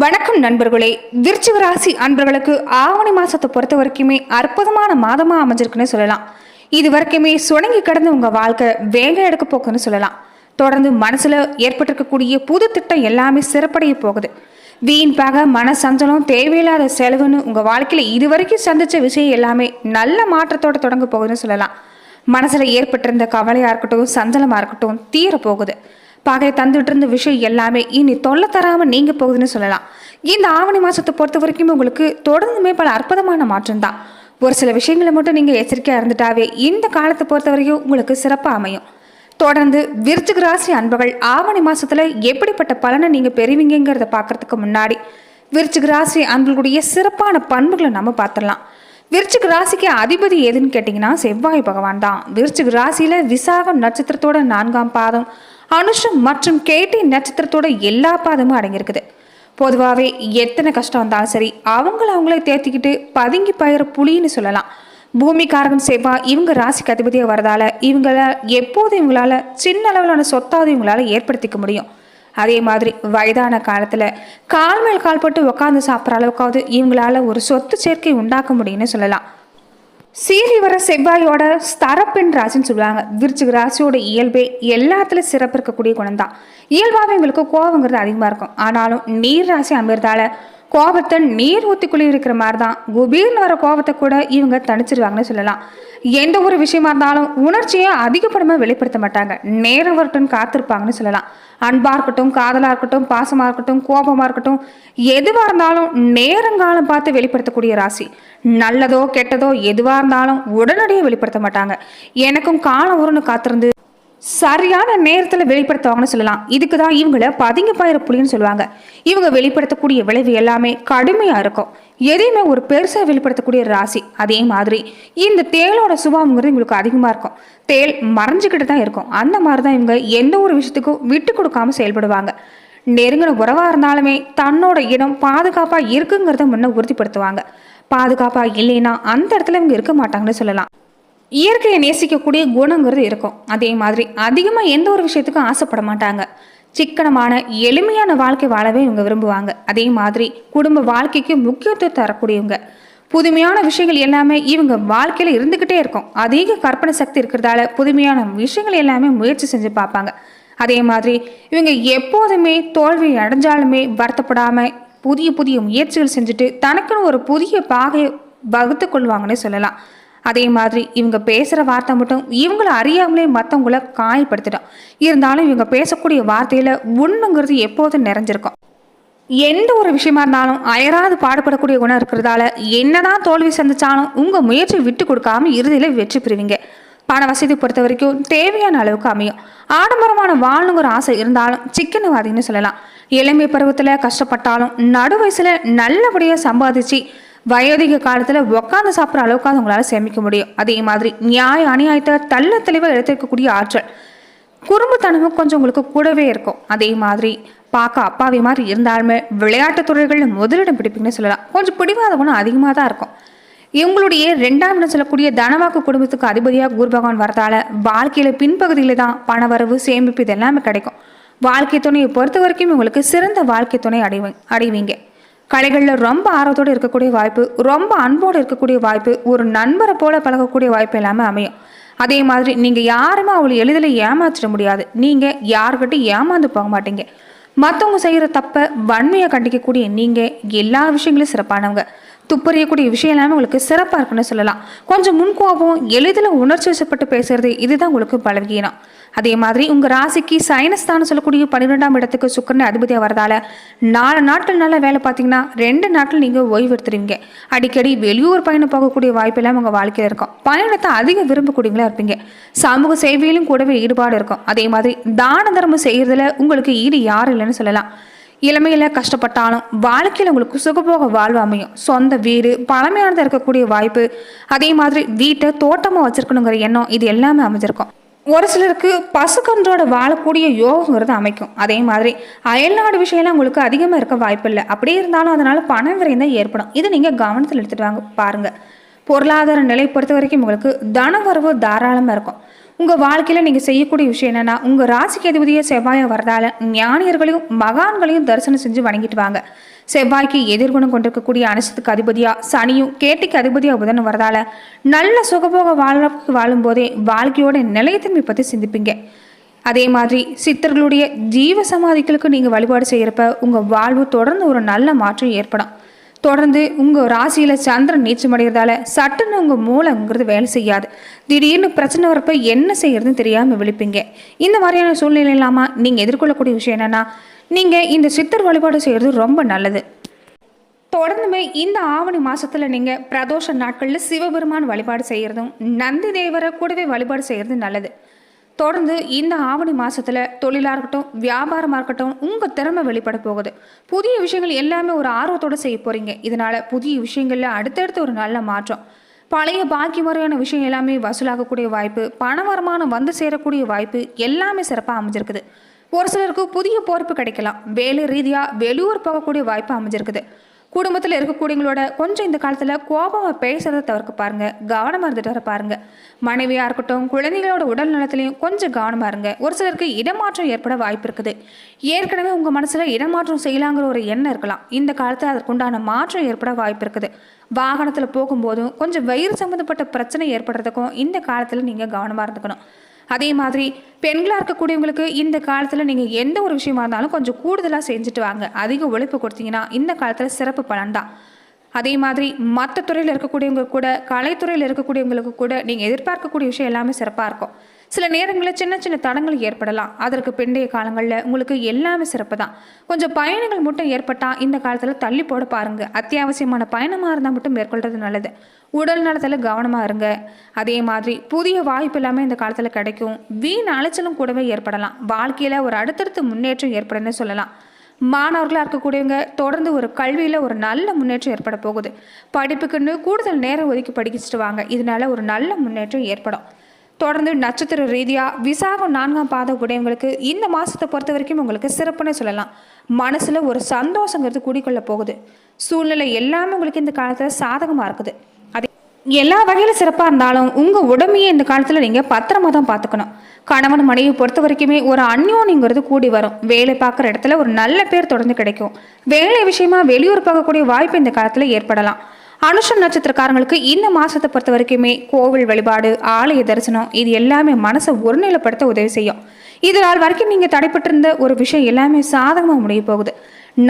வணக்கம் நண்பர்களே. விருச்சிக ராசி அன்பர்களுக்கு ஆவணி மாசத்தை பொறுத்த வரைக்குமே அற்புதமான மாதமா அமைஞ்சிருக்குன்னு சொல்லலாம். இது வரைக்குமே சுணங்கி கிடந்து உங்க வாழ்க்கை வேக எடுக்க போக்குன்னு சொல்லலாம். தொடர்ந்து மனசுல ஏற்பட்டிருக்கக்கூடிய புது திட்டம் எல்லாமே சிறப்படைய போகுது. வீண் பகை, மன சஞ்சலம், தேவையில்லாத செலவுன்னு உங்க வாழ்க்கையில இதுவரைக்கும் சந்திச்ச விஷயம் எல்லாமே நல்ல மாற்றத்தோட தொடங்க போகுதுன்னு சொல்லலாம். மனசுல ஏற்பட்டிருந்த கவலையா இருக்கட்டும், சஞ்சலமா இருக்கட்டும் தீர போகுது. பகை தந்துட்டு இருந்த விஷயம் எல்லாமே இனி தொல்லை தராம நீங்க போகுதுன்னு சொல்லலாம். இந்த ஆவணி மாசத்தை பொறுத்த வரைக்கும் உங்களுக்கு தொடர்ந்துமே பல அற்புதமான மாற்றம் தான். ஒரு சில விஷயங்களை மட்டும் நீங்க எச்சரிக்கையா இருந்துட்டாவே இந்த காலத்தை பொறுத்த வரைக்கும் உங்களுக்கு சிறப்பா அமையும். தொடர்ந்து விருச்சிக ராசி அன்பர்கள் ஆவணி மாசத்துல எப்படிப்பட்ட பலனை நீங்க பெறுவீங்கிறத பாக்குறதுக்கு முன்னாடி விருச்சிக ராசி அன்பர்களுடைய சிறப்பான பண்புகளை நம்ம பார்த்துடலாம். விருச்சிக ராசிக்கு அதிபதி எதுன்னு கேட்டீங்கன்னா செவ்வாய் பகவான் தான். விருச்சிக ராசியில விசாகம் நட்சத்திரத்தோட 4ஆம் பாதம், அனுஷம் மற்றும் கேட்டி நட்சத்திரத்தோட எல்லா பாதமும் அடங்கியிருக்குது. பொதுவாகவே எத்தனை கஷ்டம் வந்தாலும் சரி அவங்களே தேர்த்திக்கிட்டு பதுங்கி பயிர புலின்னு சொல்லலாம். பூமிக்காரகன் செவ்வாய் இவங்க ராசிக்கு அதிபதியாக வரதால இவங்களால சின்ன அளவிலான சொத்தாவது இவங்களால ஏற்படுத்திக்க முடியும். அதே மாதிரி வயதான காலத்தில் கால் மேல் கால் போட்டு உட்காந்து சாப்பிட்ற அளவுக்காவது இவங்களால ஒரு சொத்து சேர்க்கை உண்டாக்க முடியும்னு சொல்லலாம். சீறி வர செவ்வாயோட ஸ்தரப்பெண் ராசின்னு சொல்லுவாங்க. விருச்சிக ராசியோட இயல்பே எல்லாத்துலையும் சிறப்பு இருக்கக்கூடிய குணம் தான். இயல்பாகவே எங்களுக்கு கோபங்கிறது அதிகமாக இருக்கும். ஆனாலும் நீர் ராசி அமைறதால கோபத்தை நீர் ஊற்றிக்குள்ளே இருக்கிற மாதிரி தான் குபீர்னு வர கோபத்தை கூட இவங்க தணிச்சிருவாங்கன்னு சொல்லலாம். எந்த ஒரு விஷயமா இருந்தாலும் உணர்ச்சியை அதிகப்படமாக வெளிப்படுத்த மாட்டாங்க. நேரம் வரட்டும் காத்திருப்பாங்கன்னு சொல்லலாம். அன்பா இருக்கட்டும், காதலா இருக்கட்டும், பாசமா இருக்கட்டும், கோபமா இருக்கட்டும், எதுவா இருந்தாலும் நேரங்காலம் பார்த்து வெளிப்படுத்தக்கூடிய ராசி. நல்லதோ கெட்டதோ எதுவா இருந்தாலும் உடனடியே வெளிப்படுத்த மாட்டாங்க. எனக்கும் காலம் வரும்னு காத்திருந்து சரியான நேரத்தில் வெளிப்படுத்துவாங்கன்னு சொல்லலாம். இதுக்கு தான் இவங்களை பதுங்கி பயிர புலின்னு சொல்லுவாங்க. இவங்க வெளிப்படுத்தக்கூடிய விளைவு எல்லாமே கடுமையாக இருக்கும். எதையுமே ஒரு பெருசாக வெளிப்படுத்தக்கூடிய ராசி. அதே மாதிரி இந்த தேளோட சுபாவங்கிறது இவங்களுக்கு அதிகமாக இருக்கும். தேள் மறைஞ்சிக்கிட்டு தான் இருக்கும். அந்த மாதிரி தான் இவங்க எந்த ஒரு விஷயத்துக்கும் விட்டு கொடுக்காம செயல்படுவாங்க. நெருங்கின உறவாக இருந்தாலுமே தன்னோட இடம் பாதுகாப்பாக இருக்குங்கிறத முன்ன உறுதிப்படுத்துவாங்க. பாதுகாப்பாக இல்லைன்னா அந்த இடத்துல இவங்க இருக்க மாட்டாங்கன்னு சொல்லலாம். இயற்கையை நேசிக்கக்கூடிய குணங்கிறது இருக்கும். அதே மாதிரி அதிகமாக எந்த ஒரு விஷயத்துக்கும் ஆசைப்பட மாட்டாங்க. சிக்கனமான எளிமையான வாழ்க்கை வாழவே இவங்க விரும்புவாங்க. அதே மாதிரி குடும்ப வாழ்க்கைக்கு முக்கியத்துவம் தரக்கூடியவங்க. புதுமையான விஷயங்கள் எல்லாமே இவங்க வாழ்க்கையில் இருந்துக்கிட்டே இருக்கும். அதிக கற்பனை சக்தி இருக்கிறதால புதுமையான விஷயங்கள் எல்லாமே முயற்சி செஞ்சு பார்ப்பாங்க. அதே மாதிரி இவங்க எப்போதுமே தோல்வி அடைஞ்சாலுமே வருத்தப்படாமல் புதிய புதிய முயற்சிகள் செஞ்சுட்டு தனக்குன்னு ஒரு புதிய பாகையை வகுத்து கொள்வாங்கன்னு சொல்லலாம். அதே மாதிரி இவங்க பேசுகிற வார்த்தை மட்டும் இவங்களை அறியாமலே மற்றவங்கள காயப்படுத்திடும். இருந்தாலும் இவங்க பேசக்கூடிய வார்த்தையில் உண்மைங்கிறது எப்போதும் நிறைஞ்சிருக்கும். எந்த ஒரு விஷயமா இருந்தாலும் அயராது பாடுபடக்கூடிய குணம் இருக்கிறதால என்னதான் தோல்வி சந்திச்சாலும் உங்கள் முயற்சி விட்டு கொடுக்காம இறுதியில் வெற்றி பெறுவீங்க. பண வசதி பொறுத்த வரைக்கும் தேவையான அளவுக்கு அமையும். ஆடம்பரமான வாழணுங்கிற ஆசை இருந்தாலும் சிக்கனவாதின்னு சொல்லலாம். இளமை பருவத்தில் கஷ்டப்பட்டாலும் நடு வயசில் நல்லபடியாக சம்பாதிச்சு வயோதிக காலத்தில் உட்காந்து சாப்பிட்ற அளவுக்கு உங்களால் சேமிக்க முடியும். அதே மாதிரி நியாய அநியாயத்தை தள்ள தெளிவாக எடுத்துக்கக்கூடிய ஆற்றல், குறும்புத்தனமும் கொஞ்சம் உங்களுக்கு கூடவே இருக்கும். அதே மாதிரி பார்க்க அப்பாவி மாதிரி இருந்தாலுமே விளையாட்டு துறைகளில் முதலிடம் பிடிப்பீங்கன்னு சொல்லலாம். கொஞ்சம் பிடிவாத குணம் அதிகமாக தான் இருக்கும். இவங்களுடைய 2ஆம் இடம் சொல்லக்கூடிய தனவாக்கு குடும்பத்துக்கு அதிபதியாக குரு பகவான் வரதால வாழ்க்கையில் பின்பகுதியில் தான் பணவரவு, சேமிப்பு இது எல்லாமே கிடைக்கும். வாழ்க்கை துணையை பொறுத்த வரைக்கும் உங்களுக்கு சிறந்த வாழ்க்கை துணை அடைவீங்க. கலைகளில் ரொம்ப ஆர்வத்தோடு இருக்கக்கூடிய வாய்ப்பு, ரொம்ப அன்போடு இருக்கக்கூடிய வாய்ப்பு, ஒரு நண்பரை போல பழகக்கூடிய வாய்ப்பு எல்லாமே அமையும். அதே மாதிரி நீங்கள் யாருமே அவளை எளிதில் ஏமாற்றிட முடியாது. நீங்கள் யாருக்கிட்டையும் ஏமாந்து போக மாட்டீங்க. மற்றவங்க செய்கிற தப்பை வன்மையை கண்டிக்கக்கூடிய நீங்கள் எல்லா விஷயங்களும் சிறப்பானவங்க. துப்பறியக்கூடிய விஷயம் எல்லாமே உங்களுக்கு சிறப்பாக இருக்குன்னு சொல்லலாம். கொஞ்சம் முன்கோபம், எளிதில் உணர்ச்சி வசப்பட்டு பேசுறது இதுதான் உங்களுக்கு பலவீனம். அதே மாதிரி உங்கள் ராசிக்கு சைனஸ்தானம் சொல்லக்கூடிய 12ஆம் இடத்துக்கு சுக்கிரன் அதிபதியாக வரதால 4 நாட்கள் நல்லா வேலை பார்த்தீங்கன்னா 2 நாட்கள் நீங்கள் ஓய்வு எடுத்துருவீங்க. அடிக்கடி வெளியூர் பயணம் போகக்கூடிய வாய்ப்பு எல்லாம் உங்கள் வாழ்க்கையில் இருக்கும். பயணத்தை அதிக விரும்பக்கூடியவங்களா இருப்பீங்க. சமூக சேவையிலும் கூடவே ஈடுபாடு இருக்கும். அதே மாதிரி தான தர்மம் செய்கிறதுல உங்களுக்கு ஈடு யாரும் இல்லைன்னு சொல்லலாம். இளமையில் கஷ்டப்பட்டாலும் வாழ்க்கையில் உங்களுக்கு சுகபோக வாழ்வு அமையும். சொந்த வீடு பழமையானதாக இருக்கக்கூடிய வாய்ப்பு, அதே மாதிரி வீட்டை தோட்டமாக வச்சிருக்கணுங்கிற எண்ணம் இது எல்லாமே அமைஞ்சிருக்கும். ஒரு சிலருக்கு பசுக்கன்றோட வாழக்கூடிய யோகங்கிறது அமைக்கும். அதே மாதிரி அயல்நாடு விஷயம்லாம் உங்களுக்கு அதிகமாக இருக்க வாய்ப்பு இல்லை. அப்படியே இருந்தாலும் அதனால பண விரயம் தான் ஏற்படும். இதை நீங்கள் கவனத்தில் எடுத்துட்டு வாங்க பாருங்க. பொருளாதார நிலை பொறுத்த வரைக்கும் உங்களுக்கு தன வரவு தாராளமாக இருக்கும். உங்கள் வாழ்க்கையில் நீங்கள் செய்யக்கூடிய விஷயம் என்னென்னா, உங்கள் ராசிக்கு அதிபதியாக செவ்வாயை வரதால ஞானியர்களையும் மகான்களையும் தரிசனம் செஞ்சு வணங்கிட்டு வாங்க. செவ்வாய்க்கு எதிர்குணம் கொண்டிருக்கக்கூடிய அனுசத்துக்கு அதிபதியாக சனியும் கேட்டிக்கு அதிபதியாக புதன் வரதால நல்ல சுகபோக வாழும்போதே வாழ்க்கையோட நிலையத்தன்மை பற்றி சிந்திப்பீங்க. அதே மாதிரி சித்தர்களுடைய ஜீவ சமாதிகளுக்கு நீங்கள் வழிபாடு செய்கிறப்ப உங்கள் வாழ்வு தொடர்ந்து ஒரு நல்ல மாற்றம் ஏற்படும். தொடர்ந்து உங்கள் ராசியில் சந்திரன் நீச்சமடைகிறதால சட்டுன்னு உங்கள் மூளைங்கிறது வேலை செய்யாது. திடீர்னு பிரச்சனை வரப்ப என்ன செய்யறதுன்னு தெரியாமல் விழிப்பீங்க. இந்த மாதிரியான சூழ்நிலை இல்லாமல் நீங்கள் எதிர்கொள்ளக்கூடிய விஷயம் என்னென்னா, நீங்கள் இந்த சித்தர் வழிபாடு செய்கிறது ரொம்ப நல்லது. தொடர்ந்துமே இந்த ஆவணி மாதத்தில் நீங்கள் பிரதோஷ நாட்களில் சிவபெருமான் வழிபாடு செய்கிறதும் நந்தி தேவரை கூடவே வழிபாடு செய்கிறது நல்லது. தொடர்ந்து இந்த ஆவணி மாதத்தில் தொழிலாக இருக்கட்டும், வியாபாரமாக இருக்கட்டும், உங்கள் திறமை வெளிப்பட போகுது. புதிய விஷயங்கள் எல்லாமே ஒரு ஆர்வத்தோடு செய்ய போகிறீங்க. இதனால் புதிய விஷயங்களில் அடுத்தடுத்து ஒரு நல்ல மாற்றம். பழைய பாக்கி முறையான விஷயம் எல்லாமே வசூலாகக்கூடிய வாய்ப்பு, பண வருமானம் வந்து சேரக்கூடிய வாய்ப்பு எல்லாமே சிறப்பாக அமைஞ்சிருக்குது. ஒரு சிலருக்கு புதிய பொறுப்பு கிடைக்கலாம். வேலை ரீதியாக வெளியூர் போகக்கூடிய வாய்ப்பு அமைஞ்சிருக்குது. குடும்பத்தில் இருக்கக்கூடியவங்களோட கொஞ்சம் இந்த காலத்தில் கோபமாக பேசுறதை தவிர்க்க பாருங்கள். கவனமாக இருந்துட்டு வர பாருங்கள். மனைவியாக இருக்கட்டும், குழந்தைகளோட உடல் நலத்திலையும் கொஞ்சம் கவனமாக இருங்க. ஒரு சிலருக்கு இடமாற்றம் ஏற்பட வாய்ப்பு இருக்குது. ஏற்கனவே உங்கள் மனசில் இடமாற்றம் செய்யலாங்கிற ஒரு எண்ணம் இருக்கலாம். இந்த காலத்தில் அதற்குண்டான மாற்றம் ஏற்பட வாய்ப்பு இருக்குது. வாகனத்தில் போகும்போதும் கொஞ்சம் வயிறு சம்மந்தப்பட்ட பிரச்சனை ஏற்படுறதுக்கும் இந்த காலத்தில் நீங்கள் கவனமாக இருந்துக்கணும். அதே மாதிரி பெண்களாக இருக்கக்கூடியவங்களுக்கு இந்த காலத்தில் நீங்கள் எந்த ஒரு விஷயமா இருந்தாலும் கொஞ்சம் கூடுதலாக செஞ்சுட்டு வாங்க. அதிக உழைப்பு கொடுத்தீங்கன்னா இந்த காலத்தில் சிறப்பு பலன்தான். அதே மாதிரி மற்ற துறையில் இருக்கக்கூடியவங்க கூட, கலைத்துறையில் இருக்கக்கூடியவங்களுக்கு கூட நீங்கள் எதிர்பார்க்கக்கூடிய விஷயம் எல்லாமே சிறப்பாக இருக்கும். சில நேரங்களில் சின்ன சின்ன தடங்கள் ஏற்படலாம். அதற்கு பிந்தைய காலங்களில் உங்களுக்கு எல்லாமே சிறப்பு தான். கொஞ்சம் பயணங்கள் மட்டும் ஏற்பட்டால் இந்த காலத்தில் தள்ளி போட பாருங்கள். அத்தியாவசியமான பயணமாக இருந்தால் மட்டும் மேற்கொள்வது நல்லது. உடல் நலத்தில் கவனமாக இருங்க. அதே மாதிரி புதிய வாய்ப்பு எல்லாமே இந்த காலத்தில் கிடைக்கும். வீண் அலைச்சலும் கூடவே ஏற்படலாம். வாழ்க்கையில் ஒரு அடுத்தடுத்து முன்னேற்றம் ஏற்படுன்னு சொல்லலாம். மாணவர்களாக இருக்கக்கூடியவங்க தொடர்ந்து ஒரு கல்வியில் ஒரு நல்ல முன்னேற்றம் ஏற்பட போகுது. படிப்புக்குன்னு கூடுதல் நேரம் ஒதுக்கி படிச்சுட்டு வாங்க. இதனால ஒரு நல்ல முன்னேற்றம் ஏற்படும். தொடர்ந்து நட்சத்திர ரீதியாக விசாகம் 4ஆம் பாத உடையவங்களுக்கு இந்த மாதத்தை பொறுத்த வரைக்கும் உங்களுக்கு சிறப்புன்னு சொல்லலாம். மனசில் ஒரு சந்தோஷங்கிறது கூடிக்கொள்ள போகுது. சூழ்நிலை எல்லாமே உங்களுக்கு இந்த காலத்தில் சாதகமாக இருக்குது. அதே எல்லா வகையில் சிறப்பாக இருந்தாலும் உங்கள் உடமையை இந்த காலத்தில் நீங்கள் பத்திரமா தான் பார்த்துக்கணும். கணவன் மனைவி பொறுத்த வரைக்குமே ஒரு அந்யோன்யங்கிறது கூடி வரும். வேலை பார்க்குற இடத்துல ஒரு நல்ல பேர் தொடர்ந்து கிடைக்கும். வேலை விஷயமா வெளியூர் பார்க்கக்கூடிய வாய்ப்பு இந்த காலத்தில் ஏற்படலாம். அனுஷம் நட்சத்திரக்காரங்களுக்கு இந்த மாதத்தை பொறுத்த வரைக்குமே கோவில் வழிபாடு, ஆலய தரிசனம் இது எல்லாமே மனசை ஒருநிலைப்படுத்த உதவி செய்யும். இதனால் வரைக்கும் நீங்கள் தடைப்பட்டிருந்த ஒரு விஷயம் எல்லாமே சாதகமாக முடிய போகுது.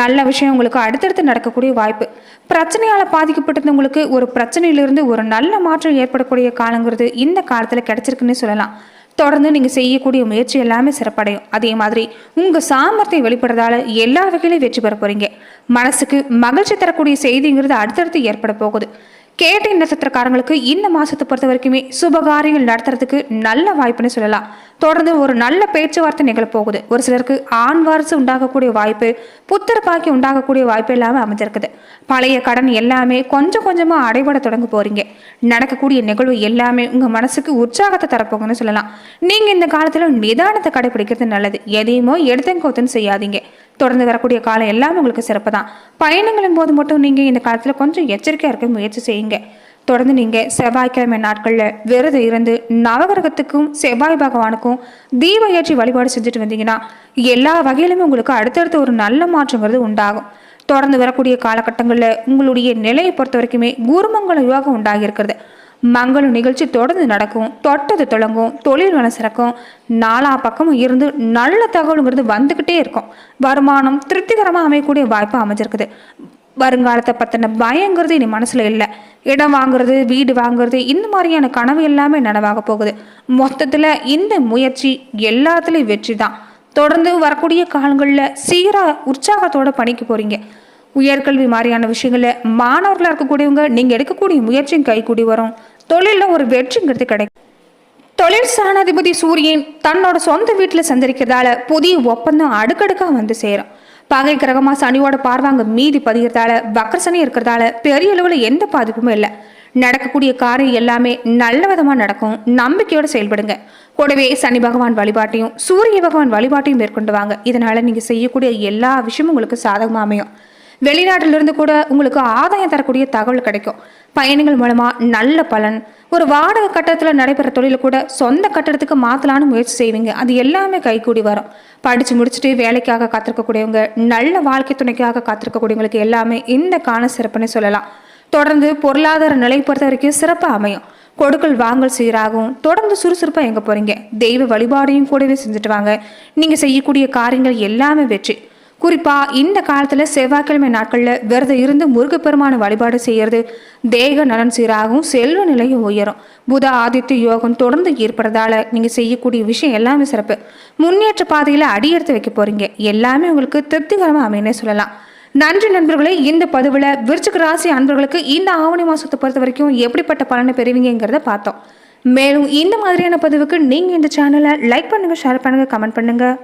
நல்ல விஷயம் உங்களுக்கு அடுத்தடுத்து நடக்கக்கூடிய வாய்ப்பு. பிரச்சனையால் பாதிக்கப்பட்டிருந்தவங்களுக்கு ஒரு பிரச்சனையிலிருந்து ஒரு நல்ல மாற்றம் ஏற்படக்கூடிய காலங்கிறது இந்த காலத்தில் கிடைச்சிருக்குன்னு சொல்லலாம். தொடர்ந்து நீங்கள் செய்யக்கூடிய முயற்சி எல்லாமே சிறப்படையும். அதே மாதிரி உங்கள் சாமர்த்தியம் வெளிப்படுறதால எல்லா வகையிலும் வெற்றி பெற போகிறீங்க. மனசுக்கு மகிழ்ச்சி தரக்கூடிய செய்திங்கிறது அடுத்தடுத்து ஏற்பட போகுது. கேட்டை நட்சத்திரக்காரங்களுக்கு இந்த மாதத்தை பொறுத்த வரைக்குமே சுபகாரியங்கள் நடத்துறதுக்கு நல்ல வாய்ப்புன்னு சொல்லலாம். தொடர்ந்து ஒரு நல்ல பேச்சுவார்த்தை நிகழப்போகுது. ஒரு சிலருக்கு ஆண் வாரிசு உண்டாகக்கூடிய வாய்ப்பு, புத்திர பாக்கி உண்டாகக்கூடிய வாய்ப்பு எல்லாமே அமைஞ்சிருக்குது. பழைய கடன் எல்லாமே கொஞ்சம் கொஞ்சமாக அடைபட தொடங்க போறீங்க. நடக்கக்கூடிய நிகழ்வு எல்லாமே உங்கள் மனசுக்கு உற்சாகத்தை தரப்போகுன்னு சொல்லலாம். நீங்கள் இந்த காலத்தில் நிதானத்தை கடைபிடிக்கிறது நல்லது. எதையுமோ எடுத்தங்கோத்துன்னு செய்யாதீங்க. தொடர்ந்து வரக்கூடிய காலம் எல்லாமே உங்களுக்கு சிறப்பு தான். பயணங்களின் போது மட்டும் நீங்கள் இந்த காலத்தில் கொஞ்சம் எச்சரிக்கையாக இருக்க முயற்சி செய்யுங்க. தொடர்ந்து நீங்கள் செவ்வாய்க்கிழமை நாட்களில் விரதம் இருந்து நவகிரகத்துக்கும் செவ்வாய் பகவானுக்கும் தீப ஏற்றி வழிபாடு செஞ்சுட்டு வந்தீங்கன்னா எல்லா வகையிலுமே உங்களுக்கு அடுத்தடுத்து ஒரு நல்ல மாற்றங்கிறது உண்டாகும். தொடர்ந்து வரக்கூடிய காலகட்டங்களில் உங்களுடைய நிலையை பொறுத்த வரைக்குமே குருமங்கள யோகம் உண்டாகி இருக்கிறது. மங்கள நிகழ்ச்சி தொடர்ந்து நடக்கும். தொட்டது தொடங்கும். தொழில் வளம் சிறக்கும். நாலா பக்கமும் இருந்து நல்ல தகவலுங்கிறது வந்துக்கிட்டே இருக்கும். வருமானம் திருப்திகரமாக அமையக்கூடிய வாய்ப்பு அமைஞ்சிருக்குது. வருங்காலத்தை பற்றின பயங்கிறது இனி மனசில் இல்லை. இடம் வாங்குறது, வீடு வாங்குறது இந்த மாதிரியான கனவு எல்லாமே நனவாக போகுது. மொத்தத்தில் இந்த முயற்சி எல்லாத்துலேயும் வெற்றி தான். தொடர்ந்து வரக்கூடிய காலங்களில் சீராக உற்சாகத்தோட பணிக்கு போகிறீங்க. உயர்கல்வி மாதிரியான விஷயங்களில் மாணவர்களாக இருக்கக்கூடியவங்க நீங்கள் எடுக்கக்கூடிய முயற்சியும் கைகூடி வரும். தொழிலில் ஒரு வெற்றிங்கிறது கிடைக்கும். தொழில் ஸ்தானாதிபதி சூரியன் தன்னோட சொந்த வீட்டில் சந்திரிக்கிறதால புதிய ஒப்பந்தம் அடுக்கடுக்காக வந்து சேரும். பகை கிரகமாக சனியோட பார்வாங்க மீதி பதிகிறதால வக்கர சனி இருக்கிறதால பெரிய அளவில் எந்த பாதிப்புமே இல்லை. நடக்கக்கூடிய காரியம் எல்லாமே நல்ல விதமாக நடக்கும். நம்பிக்கையோடு செயல்படுங்க. கூடவே சனி பகவான் வழிபாட்டையும் சூரிய பகவான் வழிபாட்டையும் மேற்கொண்டு வாங்க. இதனால் நீங்கள் செய்யக்கூடிய எல்லா விஷயமும் உங்களுக்கு சாதகமாக அமையும். வெளிநாட்டிலிருந்து கூட உங்களுக்கு ஆதாயம் தரக்கூடிய தகவல் கிடைக்கும். பயணங்கள் மூலமா நல்ல பலன். ஒரு வாடகை கட்டடத்தில் நடைபெற தொழில கூட சொந்த கட்டடத்துக்கு மாற்றலான்னு முயற்சி செய்வீங்க. அது எல்லாமே கைகூடி வரும். படித்து முடிச்சுட்டு வேலைக்காக காத்திருக்கக்கூடியவங்க, நல்ல வாழ்க்கை துணைக்காக காத்திருக்கக்கூடியவங்களுக்கு எல்லாமே இந்த கால சிறப்புன்னு சொல்லலாம். தொடர்ந்து பொருளாதார நிலை பொறுத்த வரைக்கும் சிறப்பாக அமையும். கொடுக்கல் வாங்கல் சீராகும். தொடர்ந்து சுறுசுறுப்பாக எங்கே போகிறீங்க, தெய்வ வழிபாடையும் கூடவே செஞ்சுட்டு வாங்க. நீங்கள் செய்யக்கூடிய காரியங்கள் எல்லாமே வெற்றி. குறிப்பாக இந்த காலத்தில் செவ்வாய்க்கிழமை நாட்களில் விரதம் இருந்து முருகப்பெருமான வழிபாடு செய்கிறது தேக நலன் சீராகும், செல்வ நிலையும் உயரும். புத ஆதித்ய யோகம் தொடர்ந்து ஏற்படுறதால நீங்கள் செய்யக்கூடிய விஷயம் எல்லாமே சிறப்பு. முன்னேற்ற பாதையில் அடியெடுத்து வைக்க போகிறீங்க. எல்லாமே உங்களுக்கு திருப்திகரமாக அமையனே சொல்லலாம். நன்றி நண்பர்களே. இந்த பதிவில் விருச்சிக ராசி அன்பர்களுக்கு இந்த ஆவணி மாதத்தை பொறுத்த வரைக்கும் எப்படிப்பட்ட பலனை பெறுவீங்கிறத பார்த்தோம். மேலும் இந்த மாதிரியான பதிவுக்கு நீங்கள் இந்த சேனலை லைக் பண்ணுங்கள், ஷேர் பண்ணுங்கள், கமெண்ட் பண்ணுங்கள்.